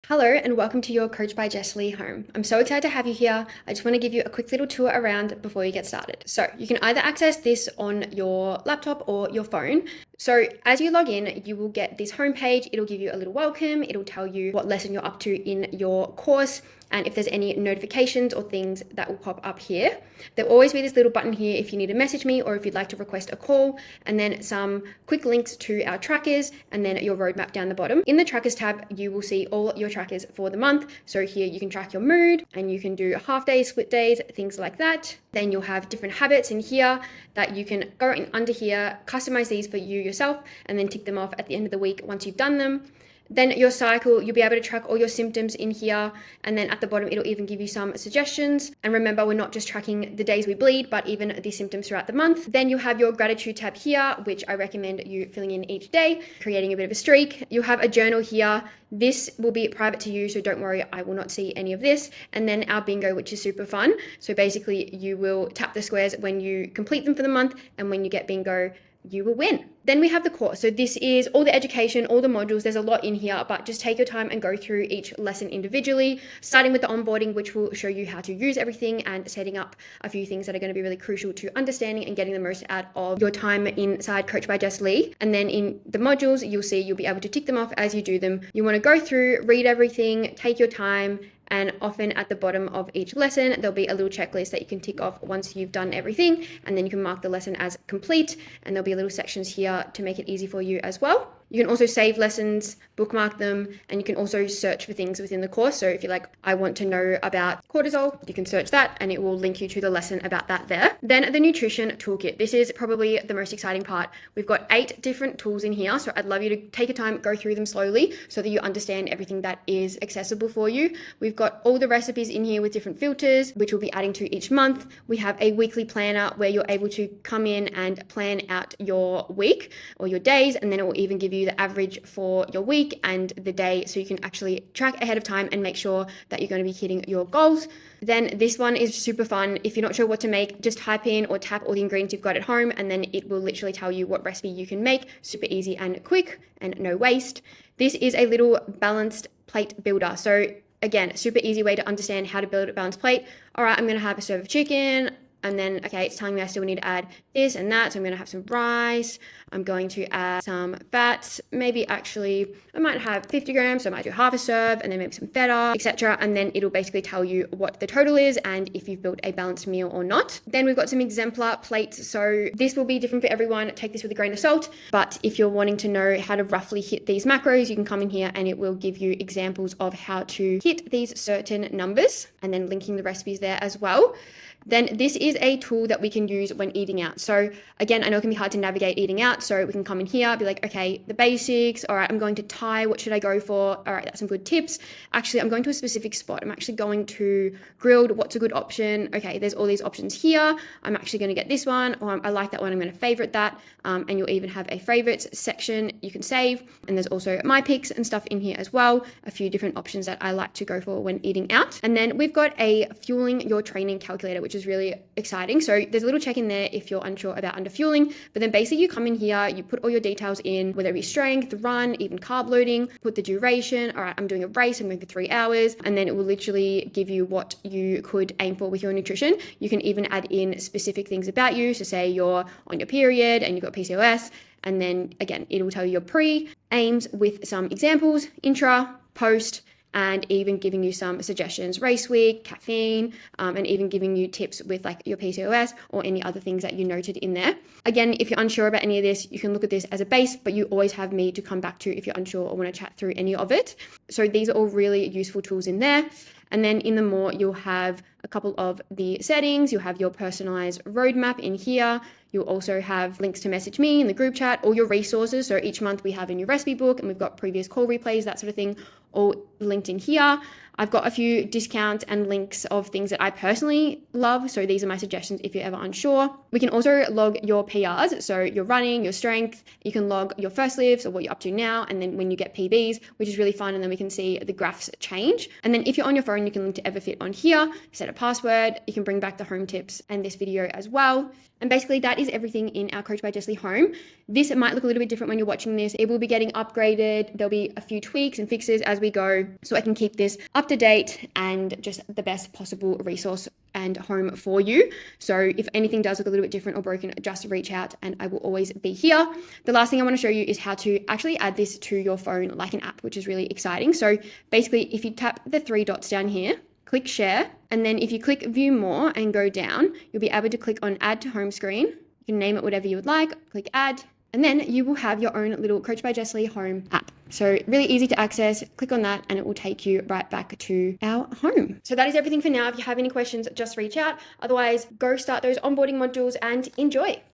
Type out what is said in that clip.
Hello and welcome to your Coach by Jess Lee home. I'm so excited to have you here. I just want to give you a quick little tour around before you get started. So you can either access this on your laptop or your phone. So as you log in, you will get this homepage. It'll give you a little welcome. It'll tell you what lesson you're up to in your course and if there's any notifications or things that will pop up here. There'll always be this little button here if you need to message me or if you'd like to request a call, and then some quick links to our trackers and then your roadmap down the bottom. In the trackers tab, you will see all your trackers for the month. So here you can track your mood and you can do half days, split days, things like that. Then you'll have different habits in here that you can go in under here, customize these for you yourself, and then tick them off at the end of the week once you've done them. Then your cycle, you'll be able to track all your symptoms in here. And then at the bottom, it'll even give you some suggestions. And remember, we're not just tracking the days we bleed, but even the symptoms throughout the month. Then you'll have your gratitude tab here, which I recommend you filling in each day, creating a bit of a streak. You'll have a journal here. This will be private to you, so don't worry, I will not see any of this. And then our bingo, which is super fun. So basically, you will tap the squares when you complete them for the month, and when you get bingo, you will win. Then we have the course. So this is all the education, all the modules. There's a lot in here, but just take your time and go through each lesson individually, starting with the onboarding, which will show you how to use everything and setting up a few things that are going to be really crucial to understanding and getting the most out of your time inside Coach by Jess Lee. And then in the modules, you'll be able to tick them off as you do them. You want to go through, read everything, take your time, and often at the bottom of each lesson, there'll be a little checklist that you can tick off once you've done everything, and then you can mark the lesson as complete, and there'll be little sections here to make it easy for you as well. You can also save lessons, bookmark them, and you can also search for things within the course. So if you're like, I want to know about cortisol, you can search that and it will link you to the lesson about that there. Then the nutrition toolkit. This is probably the most exciting part. We've got 8 different tools in here. So I'd love you to take your time, go through them slowly so that you understand everything that is accessible for you. We've got all the recipes in here with different filters, which we'll be adding to each month. We have a weekly planner where you're able to come in and plan out your week or your days, and then it will even give you the average for your week and the day, so you can actually track ahead of time and make sure that you're going to be hitting your goals. Then this one is super fun. If you're not sure what to make, just type in or tap all the ingredients you've got at home, and then it will literally tell you what recipe you can make. Super easy and quick and no waste. This is a little balanced plate builder. So again, super easy way to understand how to build a balanced plate. All right, I'm going to have a serve of chicken. And then, okay, it's telling me I still need to add this and that. So I'm going to have some rice. I'm going to add some fats. Maybe actually, I might have 50 grams. So I might do half a serve and then maybe some feta, etc. And then it'll basically tell you what the total is and if you've built a balanced meal or not. Then we've got some exemplar plates. So this will be different for everyone. Take this with a grain of salt. But if you're wanting to know how to roughly hit these macros, you can come in here and it will give you examples of how to hit these certain numbers, and then linking the recipes there as well. Then this is a tool that we can use when eating out. So again, I know it can be hard to navigate eating out. So we can come in here, be like, okay, the basics. All right, I'm going to Thai. What should I go for? All right, that's some good tips. Actually, I'm going to a specific spot. I'm actually going to grilled. What's a good option? Okay, there's all these options here. I'm actually going to get this one, or I like that one. I'm going to favorite that. And you'll even have a favorites section you can save. And there's also my picks and stuff in here as well. A few different options that I like to go for when eating out. And then we've got a fueling your training calculator, which is really exciting. So there's a little check in there if you're unsure about under fueling, but then basically you come in here, you put all your details in, whether it be strength, run, even carb loading, put the duration. All right, I'm doing a race, I'm going for 3 hours, and then it will literally give you what you could aim for with your nutrition. You can even add in specific things about you. So say you're on your period and you've got PCOS, and then again, it will tell you your pre aims with some examples, intra, post, and even giving you some suggestions, race week, caffeine, and even giving you tips with like your PCOS or any other things that you noted in there. Again, if you're unsure about any of this, you can look at this as a base, but you always have me to come back to if you're unsure or want to chat through any of it. So these are all really useful tools in there. And then in the more, you'll have a couple of the settings. You'll have your personalized roadmap in here. You'll also have links to message me in the group chat, all your resources. So each month we have a new recipe book and we've got previous call replays, that sort of thing, all linked in here. I've got a few discounts and links of things that I personally love. So these are my suggestions if you're ever unsure. We can also log your PRs. So your running, your strength, you can log your first lifts or what you're up to now. And then when you get PBs, which is really fun. And then we can see the graphs change. And then if you're on your phone, you can link to Everfit on here, set a password. You can bring back the home tips and this video as well. And basically that is everything in our Coach by Jess Lee home. This might look a little bit different when you're watching this. It will be getting upgraded. There'll be a few tweaks and fixes as we we go so I can keep this up to date and just the best possible resource and home for you. So if anything does look a little bit different or broken, just reach out and I will always be here. The last thing I want to show you is how to actually add this to your phone like an app, which is really exciting. So basically, if you tap the three dots down here, click share, and then if you click view more and go down, you'll be able to click on add to home screen. You can name it whatever you would like, click add, and then you will have your own little Coach by Jessie home app. So really easy to access, click on that and it will take you right back to our home. So that is everything for now. If you have any questions, just reach out. Otherwise, go start those onboarding modules and enjoy.